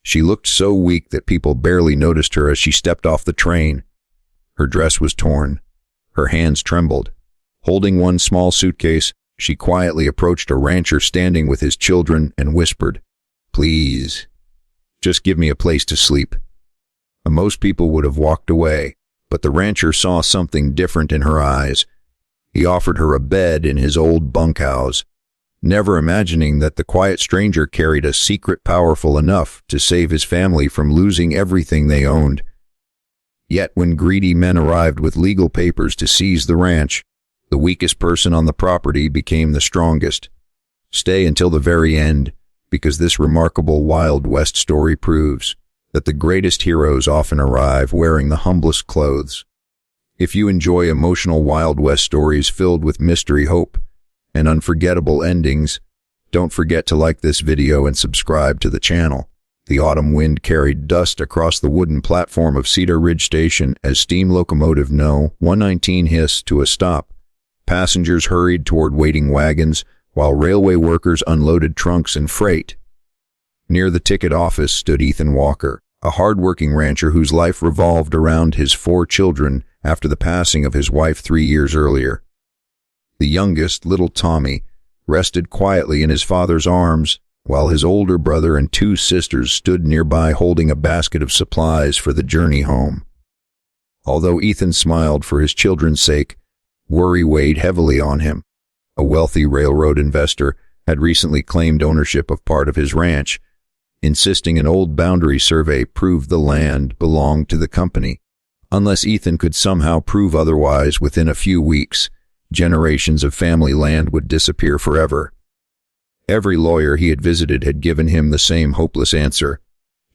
She looked so weak that people barely noticed her as she stepped off the train. Her dress was torn. Her hands trembled. Holding one small suitcase, she quietly approached a rancher standing with his children and whispered, "Please, just give me a place to sleep." Most people would have walked away, but the rancher saw something different in her eyes. He offered her a bed in his old bunkhouse, never imagining that the quiet stranger carried a secret powerful enough to save his family from losing everything they owned. Yet when greedy men arrived with legal papers to seize the ranch, the weakest person on the property became the strongest. Stay until the very end, because this remarkable Wild West story proves that the greatest heroes often arrive wearing the humblest clothes. If you enjoy emotional Wild West stories filled with mystery, hope, and unforgettable endings, don't forget to like this video and subscribe to the channel. The autumn wind carried dust across the wooden platform of Cedar Ridge Station as steam locomotive No. 119 hissed to a stop. Passengers hurried toward waiting wagons, while railway workers unloaded trunks and freight. Near the ticket office stood Ethan Walker, a hard-working rancher whose life revolved around his 4 children after the passing of his wife 3 years earlier. The youngest, little Tommy, rested quietly in his father's arms, while his older brother and 2 sisters stood nearby holding a basket of supplies for the journey home. Although Ethan smiled for his children's sake, worry weighed heavily on him. A wealthy railroad investor had recently claimed ownership of part of his ranch, insisting an old boundary survey proved the land belonged to the company. Unless Ethan could somehow prove otherwise within a few weeks, generations of family land would disappear forever. Every lawyer he had visited had given him the same hopeless answer.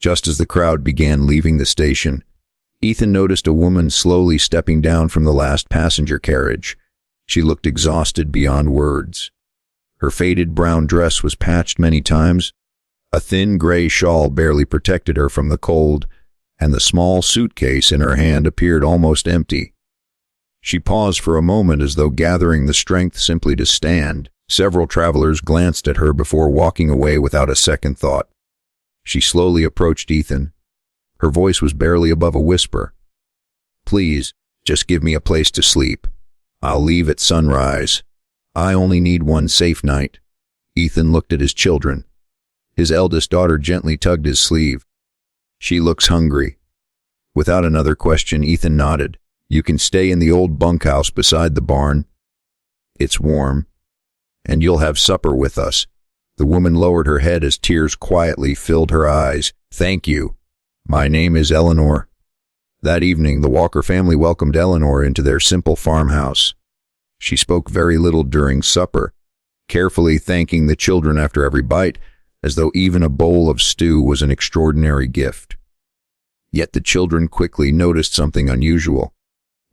Just as the crowd began leaving the station, Ethan noticed a woman slowly stepping down from the last passenger carriage. She looked exhausted beyond words. Her faded brown dress was patched many times. A thin gray shawl barely protected her from the cold, and the small suitcase in her hand appeared almost empty. She paused for a moment as though gathering the strength simply to stand. Several travelers glanced at her before walking away without a second thought. She slowly approached Ethan. Her voice was barely above a whisper. "Please, just give me a place to sleep. I'll leave at sunrise. I only need one safe night." Ethan looked at his children. His eldest daughter gently tugged his sleeve. "She looks hungry." Without another question, Ethan nodded. "You can stay in the old bunkhouse beside the barn. It's warm. And you'll have supper with us." The woman lowered her head as tears quietly filled her eyes. "Thank you. My name is Eleanor." That evening, the Walker family welcomed Eleanor into their simple farmhouse. She spoke very little during supper, carefully thanking the children after every bite, as though even a bowl of stew was an extraordinary gift. Yet the children quickly noticed something unusual.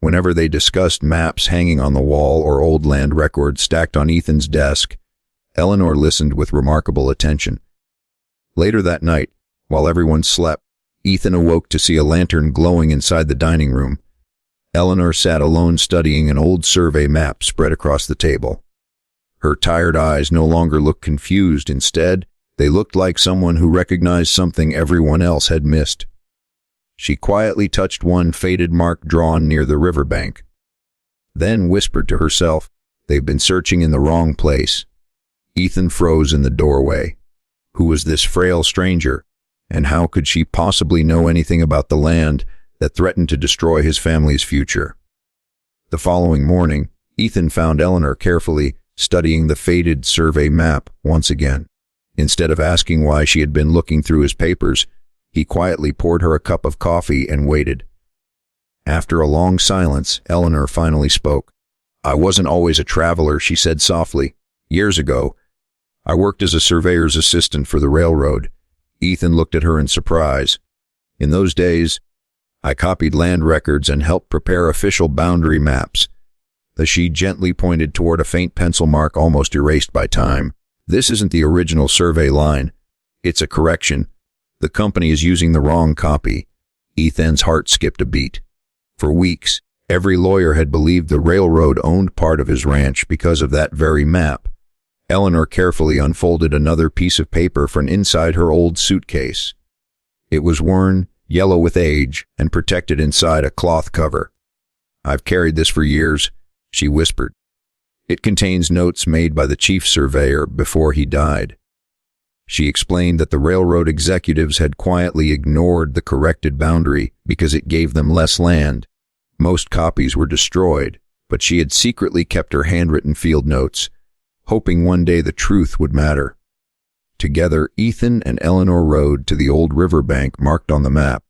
Whenever they discussed maps hanging on the wall or old land records stacked on Ethan's desk, Eleanor listened with remarkable attention. Later that night, while everyone slept, Ethan awoke to see a lantern glowing inside the dining room. Eleanor sat alone studying an old survey map spread across the table. Her tired eyes no longer looked confused. Instead, they looked like someone who recognized something everyone else had missed. She quietly touched one faded mark drawn near the riverbank, then whispered to herself, "They've been searching in the wrong place." Ethan froze in the doorway. Who was this frail stranger, and how could she possibly know anything about the land that threatened to destroy his family's future? The following morning, Ethan found Eleanor carefully studying the faded survey map once again. Instead of asking why she had been looking through his papers, he quietly poured her a cup of coffee and waited. After a long silence, Eleanor finally spoke. "I wasn't always a traveler," she said softly. "Years ago, I worked as a surveyor's assistant for the railroad." Ethan looked at her in surprise. "In those days, I copied land records and helped prepare official boundary maps." She gently pointed toward a faint pencil mark almost erased by time. "This isn't the original survey line. It's a correction. The company is using the wrong copy." Ethan's heart skipped a beat. For weeks, every lawyer had believed the railroad owned part of his ranch because of that very map. Eleanor carefully unfolded another piece of paper from inside her old suitcase. It was worn, yellow with age, and protected inside a cloth cover. "I've carried this for years," she whispered. "It contains notes made by the chief surveyor before he died." She explained that the railroad executives had quietly ignored the corrected boundary because it gave them less land. Most copies were destroyed, but she had secretly kept her handwritten field notes, hoping one day the truth would matter. Together, Ethan and Eleanor rode to the old riverbank marked on the map.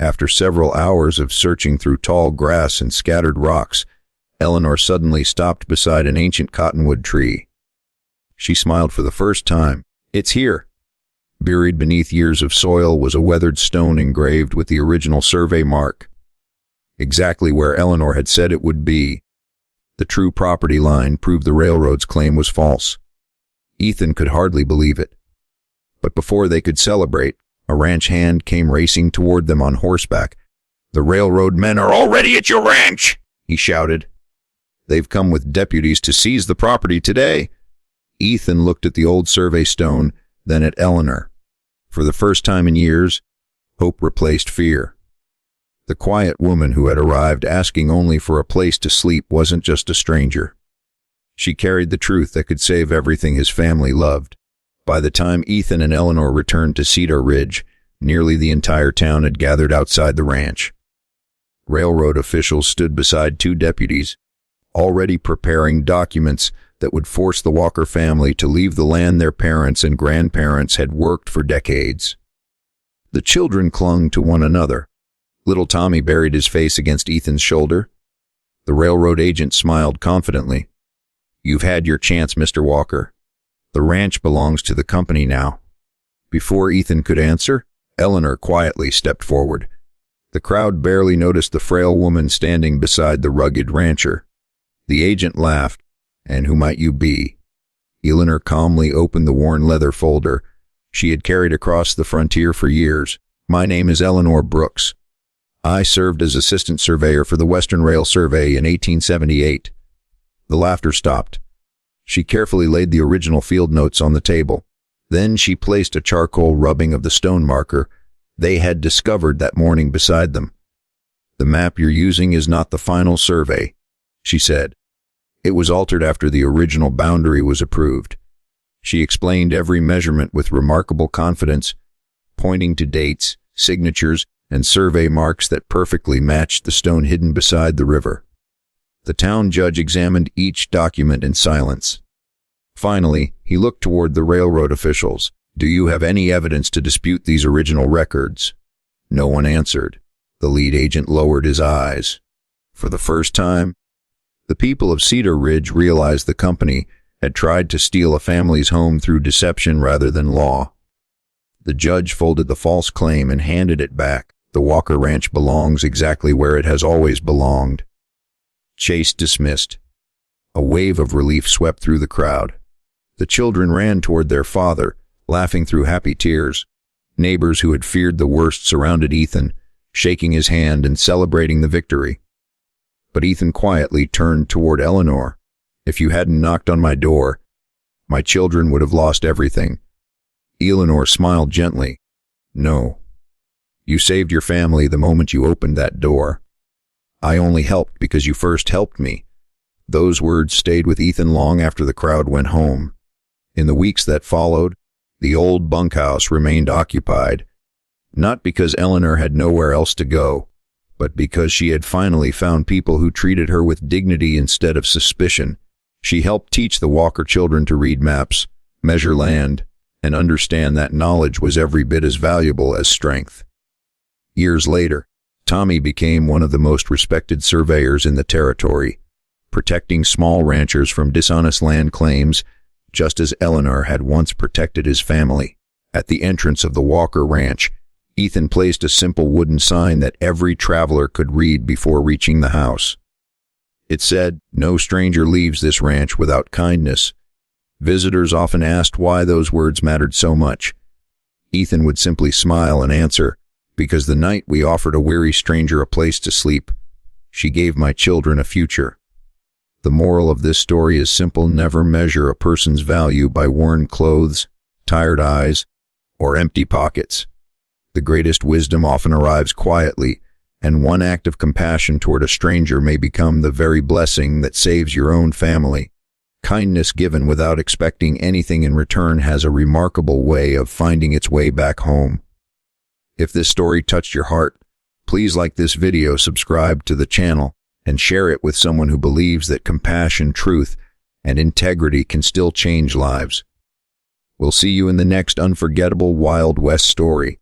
After several hours of searching through tall grass and scattered rocks, Eleanor suddenly stopped beside an ancient cottonwood tree. She smiled for the first time. "It's here." Buried beneath years of soil was a weathered stone engraved with the original survey mark. Exactly where Eleanor had said it would be. The true property line proved the railroad's claim was false. Ethan could hardly believe it. But before they could celebrate, a ranch hand came racing toward them on horseback. "The railroad men are already at your ranch!" he shouted. "They've come with deputies to seize the property today." Ethan looked at the old survey stone, then at Eleanor. For the first time in years, hope replaced fear. The quiet woman who had arrived asking only for a place to sleep wasn't just a stranger. She carried the truth that could save everything his family loved. By the time Ethan and Eleanor returned to Cedar Ridge, nearly the entire town had gathered outside the ranch. Railroad officials stood beside two deputies, already preparing documents that would force the Walker family to leave the land their parents and grandparents had worked for decades. The children clung to one another. Little Tommy buried his face against Ethan's shoulder. The railroad agent smiled confidently. "You've had your chance, Mr. Walker. The ranch belongs to the company now." Before Ethan could answer, Eleanor quietly stepped forward. The crowd barely noticed the frail woman standing beside the rugged rancher. The agent laughed. "And who might you be?" Eleanor calmly opened the worn leather folder she had carried across the frontier for years. "My name is Eleanor Brooks. I served as assistant surveyor for the Western Rail Survey in 1878. The laughter stopped. She carefully laid the original field notes on the table. Then she placed a charcoal rubbing of the stone marker they had discovered that morning beside them. "The map you're using is not the final survey," she said. "It was altered after the original boundary was approved." She explained every measurement with remarkable confidence, pointing to dates, signatures, and survey marks that perfectly matched the stone hidden beside the river. The town judge examined each document in silence. Finally, he looked toward the railroad officials. "Do you have any evidence to dispute these original records?" No one answered. The lead agent lowered his eyes. For the first time, the people of Cedar Ridge realized the company had tried to steal a family's home through deception rather than law. The judge folded the false claim and handed it back. "The Walker Ranch belongs exactly where it has always belonged." Chase dismissed. A wave of relief swept through the crowd. The children ran toward their father, laughing through happy tears. Neighbors who had feared the worst surrounded Ethan, shaking his hand and celebrating the victory. But Ethan quietly turned toward Eleanor. "If you hadn't knocked on my door, my children would have lost everything." Eleanor smiled gently. "No. You saved your family the moment you opened that door. I only helped because you first helped me." Those words stayed with Ethan long after the crowd went home. In the weeks that followed, the old bunkhouse remained occupied, not because Eleanor had nowhere else to go, but because she had finally found people who treated her with dignity instead of suspicion. She helped teach the Walker children to read maps, measure land, and understand that knowledge was every bit as valuable as strength. Years later, Tommy became one of the most respected surveyors in the territory, protecting small ranchers from dishonest land claims, just as Eleanor had once protected his family. At the entrance of the Walker Ranch, Ethan placed a simple wooden sign that every traveler could read before reaching the house. It said, "No stranger leaves this ranch without kindness." Visitors often asked why those words mattered so much. Ethan would simply smile and answer, "Because the night we offered a weary stranger a place to sleep, she gave my children a future." The moral of this story is simple: never measure a person's value by worn clothes, tired eyes, or empty pockets. The greatest wisdom often arrives quietly, and one act of compassion toward a stranger may become the very blessing that saves your own family. Kindness given without expecting anything in return has a remarkable way of finding its way back home. If this story touched your heart, please like this video, subscribe to the channel, and share it with someone who believes that compassion, truth, and integrity can still change lives. We'll see you in the next unforgettable Wild West story.